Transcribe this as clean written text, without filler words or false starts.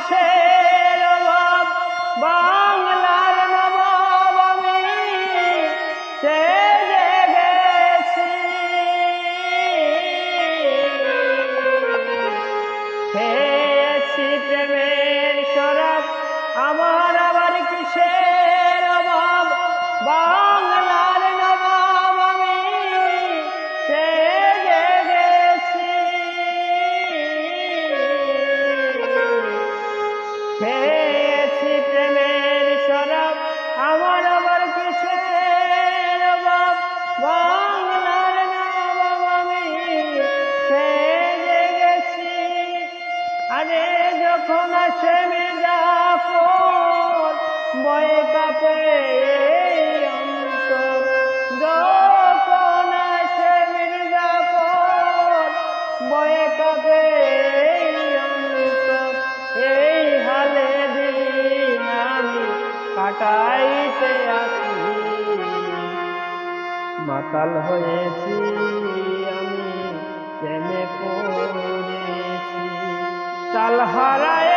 মাসের অভাব বাংলার নবাব আমি সেজে গেছি। খেয়েছি প্রেমের শরাব আমার আবার কিসের অভাব বাংলার নবাব আমি সেজে গেছি। খেয়েছি প্রেমের শরাব আমার আবার কিসের অভাব বাংলার নবাব আমি সেজে গেছি। আরে যখন আসে মির্জাফর ভয়ে কাঁপে অন্তর, যখন আসে মির্জাফর ভয়ে কাঁপে অন্তর, এই হালে দিন আমি কাটাইতে আছি। মাতাল হয়েছি আমি প্রেমে পড়েছি, তাল হারায়